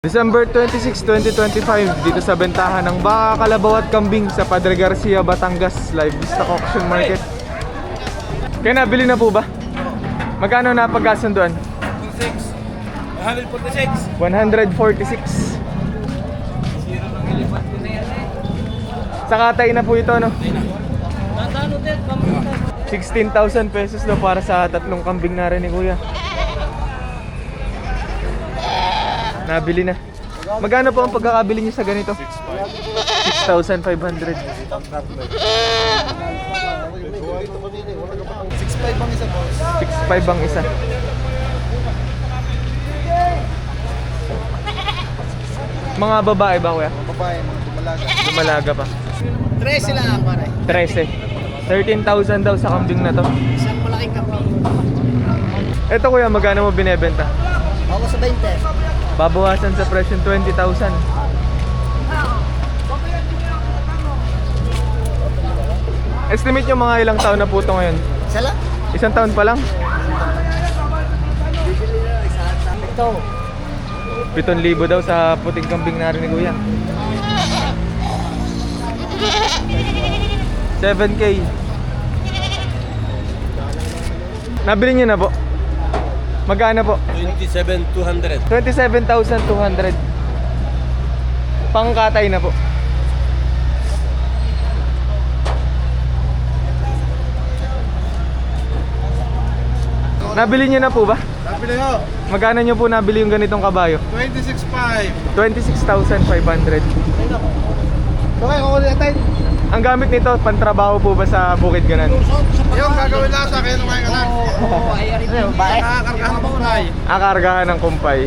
December 26, 2025 dito sa bentahan ng baka, kalabaw at kambing sa Padre Garcia, Batangas live stock auction market. Kaya nabili na po ba? Magkano na pagkasunduan? 146. 146. Sa katay na po ito, no? 16,000 pesos daw para sa tatlong kambing na rin ni Kuya. Nabili na. Magkano po ang pagkakabili niyo sa ganito? 6,500. 6.5 ang isa, boss. 6,500 ang isa. Mga babae ba, Kuya? Babae, mga dumalaga. Dumalaga pa. 13 lang ang pare. 13. 13,000 daw sa kambing na to. Isang malaking kape. Ito, Kuya, magkano mo binebenta? Ako sa 20. Babawasan sa presyo 20,000. Estimate nyo mga ilang taon na po ito ngayon? Isa lang? Isang taon pa lang? Ito. 7,000 daw sa puting kambing na rin ni Kuya. 7K. Nabili nyo na po? Magkano po? 27,200. 27,200. Pangkatay na po. Nabili niyo na po ba? Nabili ho. Magkano niyo po nabili yung ganitong kabayo? 26.5. 26,500. Okay, kukunin natin. Ang gamit nito, pantrabaho po ba sa bukid ganan? Yung gagawin lang sa akin, kumain ka lang. Oo, nakakargahan ng buhay. Akargahan ng kumpay.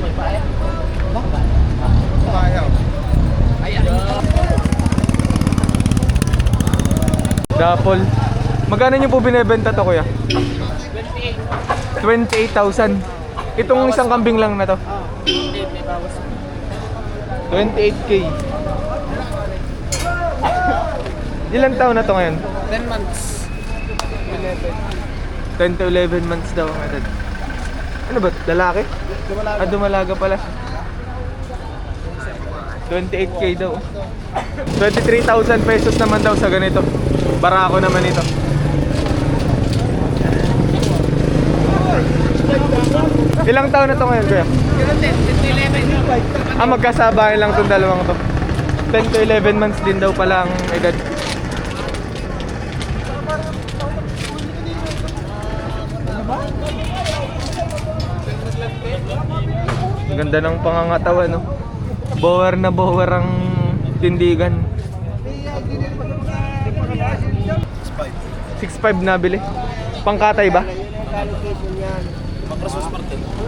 Bayaw. Dapol. Magkano niyo po binebenta to, Kuya? 28,000. Itong isang kambing lang na to. 28K. Ilang taon na to ngayon? 10 months. 10 to 11 months daw ang edad. Ano ba? Lalaki? Ah, dumalaga pala. 28K daw. 23,000 pesos naman daw sa ganito. Barako naman ito. Ilang taon na to ngayon, Kuya? 10 to 11. Ah, magkasabayan lang itong dalawang to. 10 to 11 months din daw pala ang edad. Ang ganda ng pangangatawan, no? Bower na bower ang tindigan. 6,500 nabili. Pangkatay ba?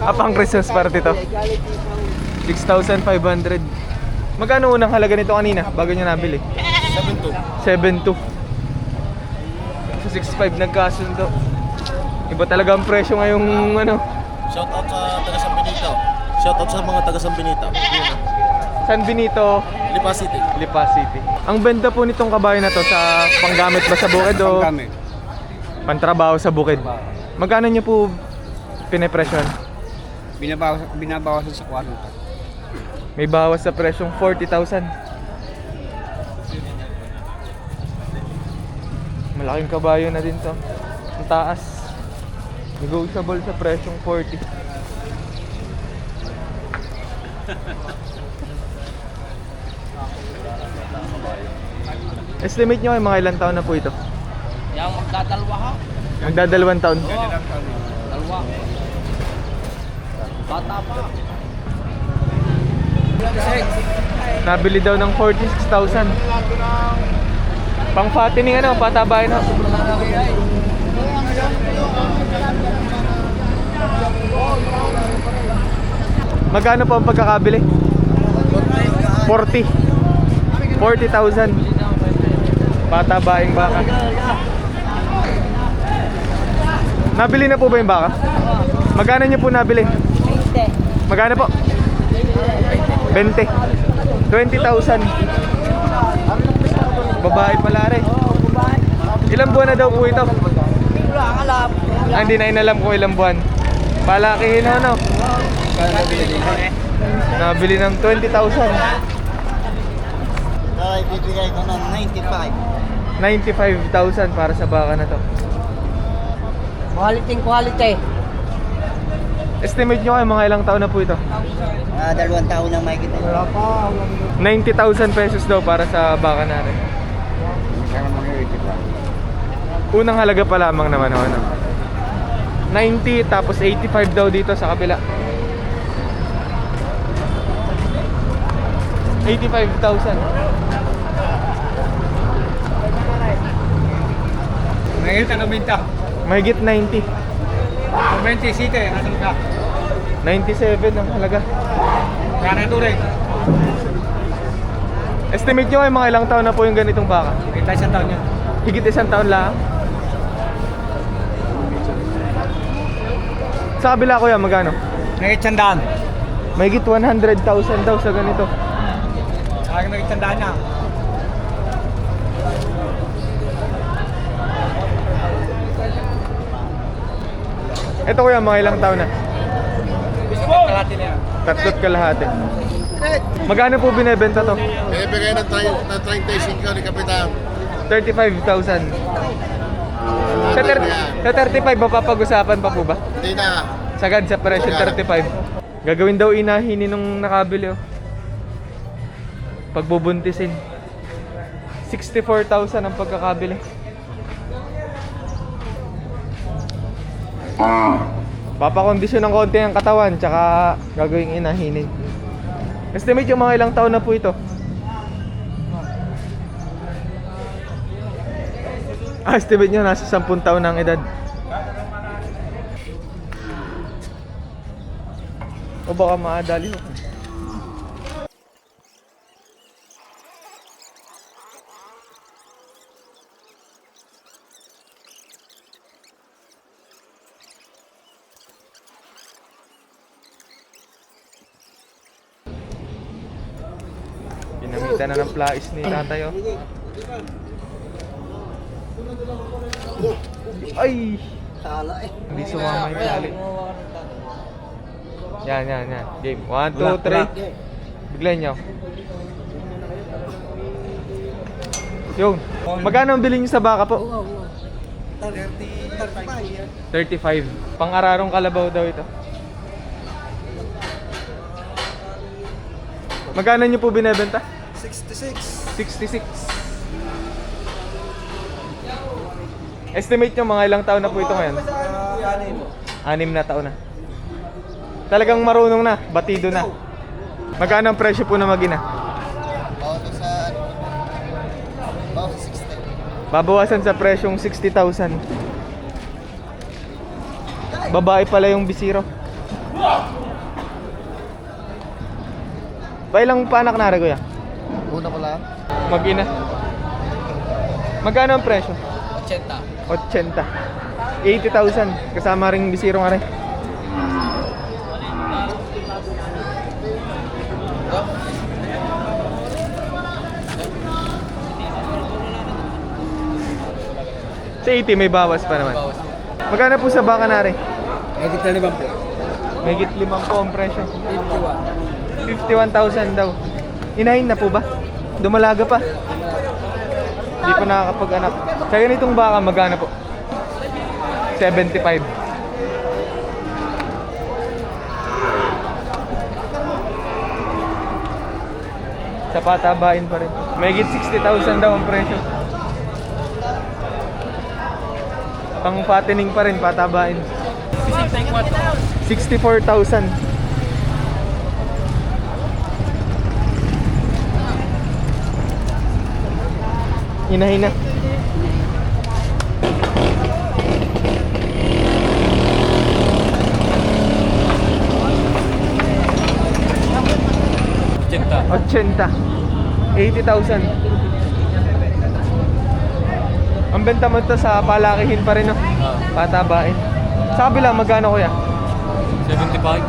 Ah, pang Christmas party to. 6,500. Magkano unang halaga nito kanina bago nyo nabili? 7,200. So 6,500 nagkasundo. Iba talaga ang presyo ngayong ano. Shoutout sa taga San Benito. Shoutout sa mga taga San Benito. San Benito, Lipa City. Lipa City. Ang benta po nitong kabayo na to sa panggamit ba sa bukid o Panggamit. pantrabaho sa bukid? Magkano nyo po pinepresyon? Binabawasan sa 40. May bawas sa presyong 40,000. Malaking kabayo na din to. Ang taas. Negotiable sa presyong 40. Estimate nyo kayo mga ilang taon na po ito? Yung magdadalwa ha? Magdadalawang taon. Dalwa. Bata pa. Nabili daw ng 46,000. Pang fattening ano, patabayan ho. Magkano po ang pagkakabili? 40. 40,000. Patabaing baka. Nabili na po ba yung baka? Magkano niyo po nabili? 20. Magkano po? 20. 20,000. Babae pala rin. Ilang buwan na daw po ito? Wala kang alam. Ah, hindi na inalam kung ilang buwan. Palakihin ho, no? Nabili ng 20,000. Ay, bibigay ko ng 95. 95,000 para sa baka na to. Quality. Estimate nyo kayo mga ilang taon na po ito? 2 taon na may kita. Wala pa. 90,000 pesos daw para sa baka natin. Unang halaga pa lamang naman ho, ano? 90 tapos 85 daw dito sa kabila. 85,000. Mahigit ang binta. Mahigit 90. 27, asan ka? 97 ang halaga. Kaya ito rin. Estimate nyo kayo mga ilang taon na po yung ganitong baka? Kita isang taon niya. Higit 1 taon lang. Sa kabila kuya, magkano? Mahigit sandaan. Mahigit 100,000 daw sa ganito. Aking mahigit sandaan niya. Ito kuya, mga ilang taon na? Kalahati na yan. 3 kalahati. Magkano po binebenta to? Bibigay ng 35 ni Kapitan. 35,000. Sa 35 mapapag-usapan pa po ba? Hindi na. Sagad sa presyo 35. Gagawin daw inahinin nung nakabili oh. Pagbubuntisin. 64,000 ang pagkakabili. Papakondisyon ng konti ang katawan tsaka gagawing inahinin. Estimate yung mga ilang taon na po ito? Estimate nyo nasa 10 taon ng edad. O baka maadali ho. Pinamitan na ng plais ni tatay oh. Ay! Sala eh. Hindi sumama yung tali. Yan. Game. 1, 2, 3. Biglayin nyo. Yun. Magkano ang bilhin nyo sa baka po? 35. Pang-ararong kalabaw daw ito. Magkano nyo po binebenta? 66. Estimate nyo mga ilang taon na po ito ngayon? 6 na taon na. Talagang marunong na, batido na. Magkano ang presyo po na magina? Babawasan sa presyong 60,000. Babae pala yung bisiro. Pailang panak na rin kuya? Una ko lang. Mag-ina. Magkano ang presyo? 80. 80,000 kasama ring bisiro nga rin. Sa 80 may bawas pa naman. Magkano po sa baka na rin? Mahigit na 5 po. Mahigit 5 po ang presyo. 51,000 daw. Inahin na po ba? Dumalaga pa. Hindi pa nakakapag-anak. Sa ganitong baka magkano po? 75. Sa patabain pa rin. Mahigit 60,000 daw ang presyo. Pang fattening pa rin, patabain. 64,000. Hinahin na. $80,000. 80,000. Ang benta mo ito sa palakihin pa rin, no? Patabain. Sa kabila, magkano kuya? 75.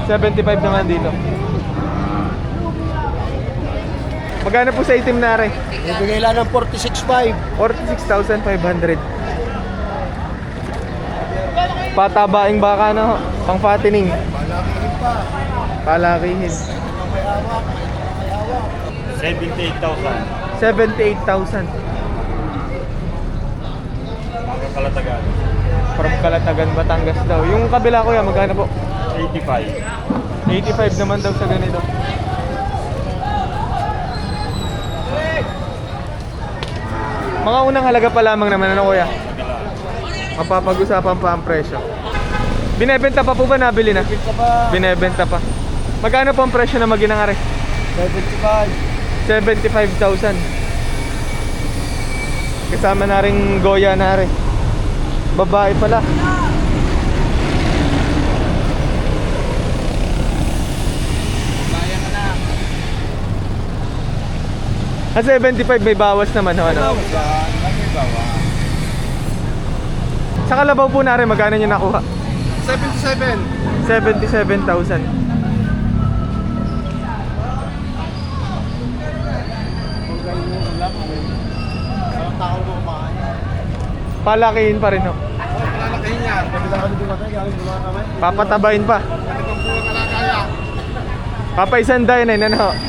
75 naman dito. Magkano po sa itim na rin? Ibigay lang ng 46.5. 46,500. Patabaing baka na ho. Pang fattening. Palakihin. 78,000. 78,000. Mga Kalatagan. From Calatagan, Batangas daw. Yung kabila kuya, magkano po? 85. 85 naman daw sa ganito. Mga unang halaga pa lamang naman, ano kuya? Mapapag-usapan pa ang presyo. Binebenta pa po ba? Nabili na? Binebenta pa. Magkano po ang presyo na maginang are? 75. 75,000. Kasama na rin Goya na are. Babae pala. Ah, 75 may bawas naman ho, ano? Sa kalabaw po na rin, magkano nyo nakuha? 77. 77,000. Palakihin pa rin ho. Palalakihin yan. Papatabayin pa. Ganitong buwan kalakaya. Papaisanday na yun, ano?